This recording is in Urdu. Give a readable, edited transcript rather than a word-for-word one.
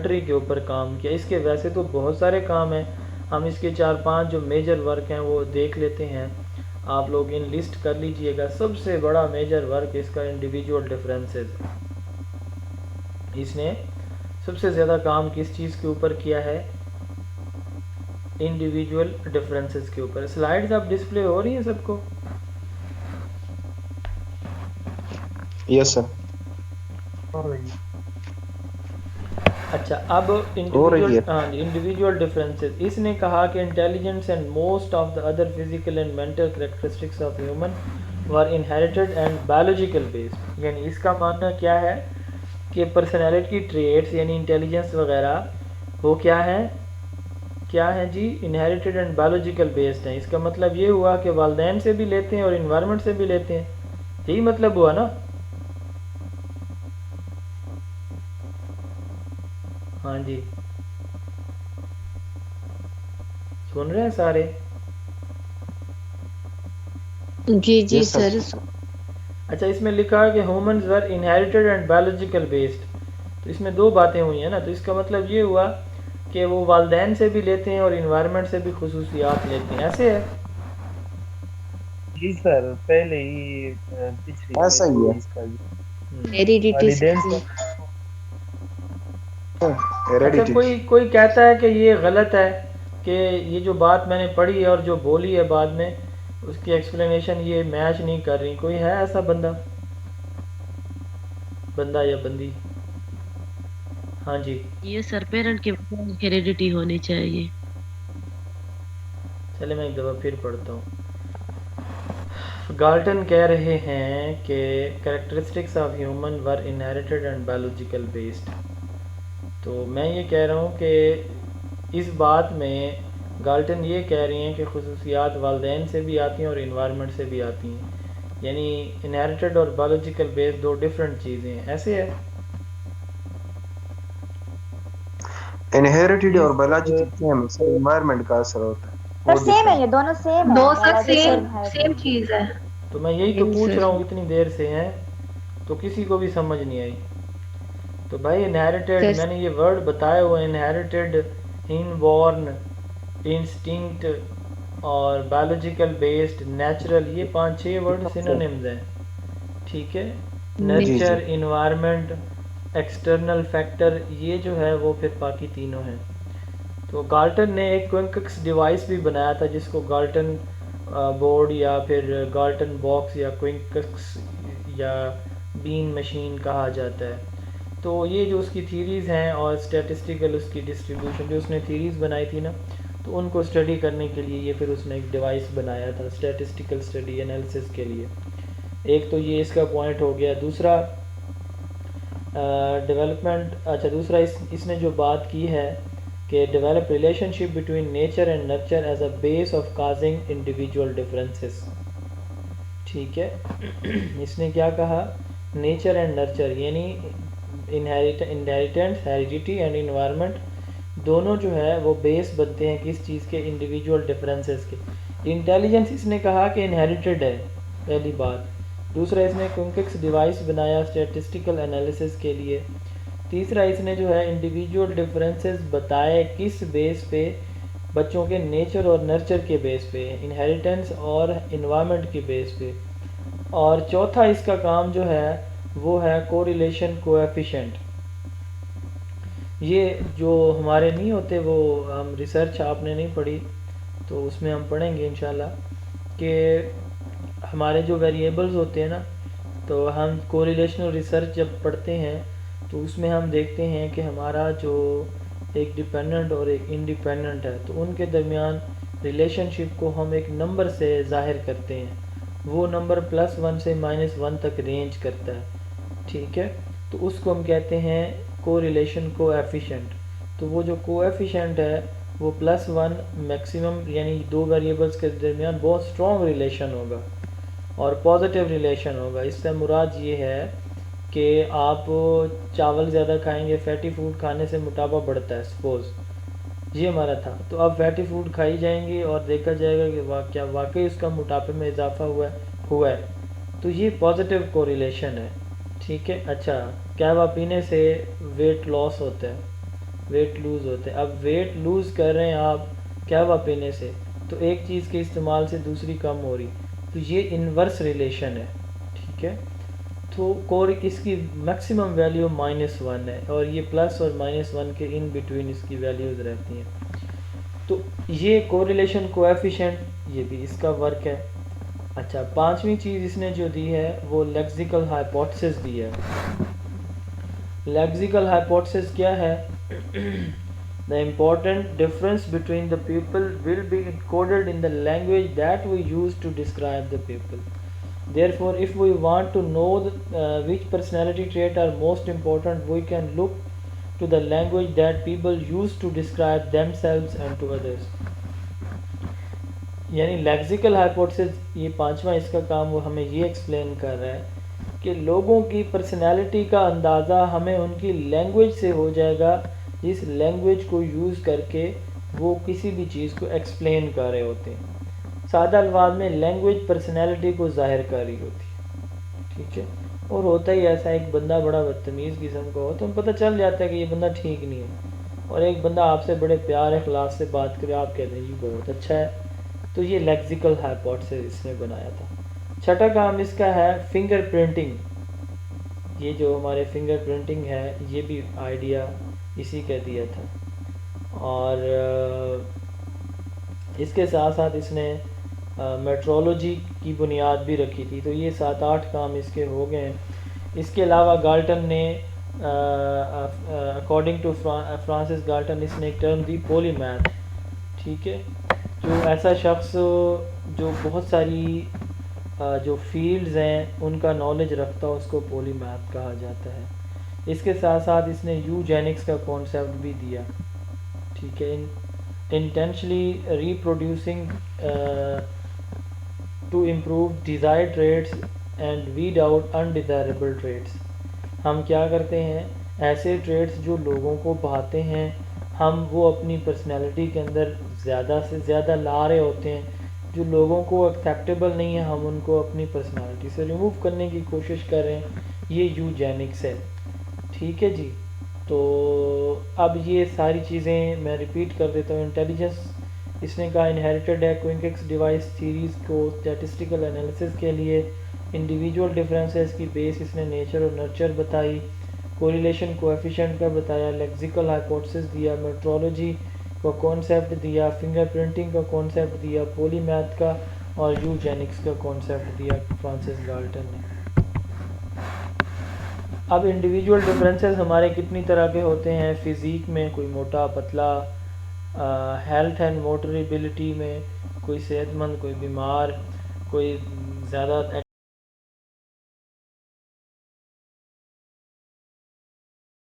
بیٹری کے اوپر کام کیا. اس کے ویسے تو بہت سارے کام ہیں, ہم اس کے 4-5 جو میجر ورک ہیں وہ دیکھ لیتے ہیں. آپ لوگ ان لسٹ کر لیجئے گا. سب سے بڑا میجر ورک اس کا انڈیویجول ڈفرینسز. اس نے سب سے زیادہ کام کس چیز کے اوپر کیا ہے؟ انڈیویجول ڈفرینسز کے اوپر. سلائیڈز اب ڈسپلے ہو رہی ہیں سب کو؟ یس سر. اچھا, اب ہو رہی ہے. Individual differences. اس نے کہا کہ intelligence and most of the other physical and mental characteristics of human were inherited and biological based. یعنی اس کا ماننا کیا ہے کہ پرسنالٹی ٹریٹس یعنی انٹیلیجنس وغیرہ وہ کیا ہیں جی؟ انہیریٹڈ اینڈ بایولوجیکل بیسڈ ہیں. اس کا مطلب یہ ہوا کہ والدین سے بھی لیتے ہیں اور انوائرمنٹ سے بھی لیتے ہیں. یہی مطلب ہوا نا؟ ہاں جی, سن رہے ہیں سارے؟ جی جی یس سر. سر. اچھا, اس میں لکھا ہے کہ humans were inherited and biological based. تو اس میں دو باتیں ہوئی ہیں نا. تو اس کا مطلب یہ ہوا کہ وہ والدین سے بھی لیتے ہیں اور انوائرمنٹ سے بھی خصوصیات لیتے ہیں. ایسے ہے؟ جی سر, پہلے ہی پچھلی ایسا پیج ہی میں ہے. اس کا ہیریڈیٹی سے والدین بھی. سے. اچھا, ہیریڈیٹی. کوئی کہتا ہے کہ یہ غلط ہے, کہ یہ جو بات میں نے پڑھی ہے اور جو بولی ہے بعد میں اس کی ایکسپلینیشن یہ میچ نہیں کر رہی. کوئی ہے ایسا بندہ یا بندی؟ ہاں جی, یہ سر پیرنٹ کی ہیریڈیٹی ہونی چاہیے. چلے میں ایک دفعہ پھر پڑھتا ہوں. گالٹن کہہ رہے ہیں کہ characteristics of human were inherited and biological based. تو میں یہ کہہ رہا ہوں کہ اس بات میں گالٹن یہ کہہ رہی ہیں کہ خصوصیات والدین سے بھی آتی ہیں اور انوائرمنٹ سے بھی آتی ہیں. یعنی انہیریٹڈ اور بایولوجیکل بیس دو ڈیفرنٹ چیزیں ہیں. ایسے ہے؟ انہیریٹڈ جی اور سر, بایولوجیکل سیم ہے سر. انوائرمنٹ کا اثر ہوتا ہے سر وہ سیم ہے, یہ ڈفرنٹ. دونوں سیم ہے, دو سر بایولوجیکل سیم انہیریٹڈ. سیم چیز ہے. تو میں یہی تو پوچھ سر رہا ہوں, اتنی دیر سے ہیں تو کسی کو بھی سمجھ نہیں آئی. تو بھائی انہیریٹڈ, میں نے یہ ورڈ بتایا ہوا, انہیریٹڈ, ان بورن, انسٹنکٹ اور بایولوجیکل بیسڈ, نیچرل, یہ 5-6 ورڈ سینونیمز ہیں. ٹھیک ہے. جی جی. نرچر, انوائرمنٹ, ایکسٹرنل فیکٹر, یہ جو ہے وہ پھر باقی تینوں ہیں. تو گالٹن نے ایک کوئنکس ڈیوائس بھی بنایا تھا جس کو گالٹن بورڈ یا پھر گالٹن باکس یا کوئنکس یا بین مشین کہا جاتا ہے. تو یہ جو اس کی تھیریز ہیں اور اسٹیٹسٹیکل اس کی ڈسٹریبیوشن جو اس نے تھیریز بنائی تھی نا, تو ان کو اسٹڈی کرنے کے لیے یہ پھر اس نے ایک ڈیوائس بنایا تھا اسٹیٹسٹیکل اسٹڈی انالیسس کے لیے. ایک تو یہ اس کا پوائنٹ ہو گیا. دوسرا ڈیولپمنٹ. اچھا, دوسرا اس نے جو بات کی ہے کہ develop relation ship between nature and nurture as a base of causing individual differences. ٹھیک ہے. اس نے کیا کہا؟ نیچر اینڈ نرچر یعنی انہیریٹنس, ہیریڈیٹی اینڈ انوائرمنٹ دونوں جو ہے وہ بیس بنتے ہیں کس چیز کے؟ انڈیویجول ڈفرینسز کے. انٹیلیجنس اس نے کہا کہ انہیریٹڈ ہے, پہلی بات. دوسرا, اس نے کوئنکس ڈیوائس بنایا اسٹیٹسٹیکل انالیسس کے لیے. تیسرا, اس نے جو ہے انڈیویجول ڈفرینسز بتائے کس بیس پہ؟ بچوں کے نیچر اور نرچر کے بیس پہ, انہیریٹنس اور انوائرمنٹ کے بیس پہ. اور چوتھا اس کا کام جو ہے وہ ہے کوریلیشن کوایفیشنٹ. یہ جو ہمارے نہیں ہوتے وہ ہم ریسرچ آپ نے نہیں پڑھی تو اس میں ہم پڑھیں گے انشاءاللہ کہ ہمارے جو ویریبلز ہوتے ہیں نا, تو ہم کوریلیشنل ریسرچ جب پڑھتے ہیں تو اس میں ہم دیکھتے ہیں کہ ہمارا جو ایک ڈیپینڈنٹ اور ایک انڈیپینڈنٹ ہے تو ان کے درمیان ریلیشن شپ کو ہم ایک نمبر سے ظاہر کرتے ہیں. وہ نمبر +1 سے -1 تک رینج کرتا ہے. ٹھیک ہے. تو اس کو ہم کہتے ہیں کوریلیشن کوایفیشنٹ. تو وہ جو کوایفیشنٹ ہے وہ +1 میکسیمم, یعنی دو ویریبلز کے درمیان بہت اسٹرانگ ریلیشن ہوگا اور پازیٹیو ریلیشن ہوگا. اس سے مراد یہ ہے کہ آپ چاول زیادہ کھائیں گے, فیٹی فوڈ کھانے سے موٹاپا بڑھتا ہے, سپوز یہ ہمارا تھا. تو اب فیٹی فوڈ کھائی جائیں گی اور دیکھا جائے گا کہ کیا واقعی اس کا موٹاپے میں اضافہ ہوا ہے. تو یہ پازیٹیو کوریلیشن ہے. ٹھیک ہے. اچھا, قہوہ پینے سے ویٹ لاس ہوتا ہے, ویٹ لوز ہوتے ہیں. اب ویٹ لوز کر رہے ہیں آپ قہوہ پینے سے تو ایک چیز کے استعمال سے دوسری کم ہو رہی, تو یہ انورس ریلیشن ہے. ٹھیک ہے, تو اس کی میکسیمم ویلیو -1 ہے اور یہ پلس اور -1 کے ان بٹوین اس کی ویلیوز رہتی ہیں. تو یہ کوریلیشن کویفیشنٹ یہ بھی اس کا ورک ہے. اچھا, پانچویں چیز اس نے جو دی ہے وہ لیکسیکل ہائپوتھسس دی ہے. لیکسیکل ہائپوتھسس کیا ہے؟ The important difference between the people will be encoded in the language that we use to describe the people. Therefore, if we want to know which personality trait are most important, we can look to the language that people use to describe themselves and to others. یعنی لیکسیکل ہائپوتھسس یہ پانچواں اس کا کام وہ ہمیں یہ ایکسپلین کر رہا ہے کہ لوگوں کی پرسنالٹی کا اندازہ ہمیں ان کی لینگویج سے ہو جائے گا, جس لینگویج کو یوز کر کے وہ کسی بھی چیز کو ایکسپلین کر رہے ہوتے ہیں. سادہ الفاظ میں لینگویج پرسنالٹی کو ظاہر کر رہی ہوتی ہے. ٹھیک ہے, اور ہوتا ہی ایسا, ایک بندہ بڑا بدتمیز قسم کا ہو تو پتہ چل جاتا ہے کہ یہ بندہ ٹھیک نہیں ہے, اور ایک بندہ آپ سے بڑے پیار اخلاص سے بات کرے, آپ کہتے ہیں جی بہت اچھا ہے. تو یہ لیکسیکل ہائپوتھسس اس نے بنایا تھا. چھٹا کام اس کا ہے فنگر پرنٹنگ. یہ جو ہمارے فنگر پرنٹنگ ہے یہ بھی آئیڈیا اسی کا دیا تھا, اور اس کے ساتھ ساتھ اس نے میٹرولوجی کی بنیاد بھی رکھی تھی. تو یہ 7-8 کام اس کے ہو گئے ہیں. اس کے علاوہ گالٹن نے اکارڈنگ ٹو فرانسس گالٹن اس نے ایک ٹرم دی پولی میتھ. ٹھیک ہے, جو ایسا شخص جو بہت ساری جو فیلڈز ہیں ان کا نالج رکھتا ہے اس کو پولی میتھ کہا جاتا ہے. اس کے ساتھ ساتھ اس نے یوجینکس کا کانسیپٹ بھی دیا. ٹھیک ہے, intentionally reproducing to improve desired traits and weed out undesirable traits. ہم کیا کرتے ہیں, ایسے ٹریٹس جو لوگوں کو بھاتے ہیں ہم وہ اپنی پرسنالٹی کے اندر زیادہ سے زیادہ لا رہے ہوتے ہیں, جو لوگوں کو ایکسیپٹیبل نہیں ہے ہم ان کو اپنی پرسنالٹی سے ریموو کرنے کی کوشش کر رہے ہیں. یہ یوجینکس ہے. ٹھیک ہے جی, تو اب یہ ساری چیزیں میں ریپیٹ کر دیتا ہوں. انٹیلیجنس اس نے کہا انہیریٹڈ ہے. کوئنکس ڈیوائس تھیریز کو اسٹیٹسٹیکل انالیسس کے لیے انڈیویجول ڈفرینسز کی بیس اس نے نیچر اور نرچر بتائی. کوریلیشن کویفیشنٹ کا بتایا, لیکسیکل ہائپوتھسس دیا, میٹرولوجی کا کانسیپٹ دیا, فنگر پرنٹنگ کا کانسیپٹ دیا, پولی میتھ کا, اور یوجینکس کا کانسیپٹ دیا فرانسس گالٹن نے. اب انڈیویجول ڈفرینسز ہمارے کتنی طرح کے ہوتے ہیں فزیک میں, کوئی موٹا پتلا, ہیلتھ اینڈ موٹر ایبلٹی میں کوئی صحت مند کوئی بیمار, کوئی زیادہ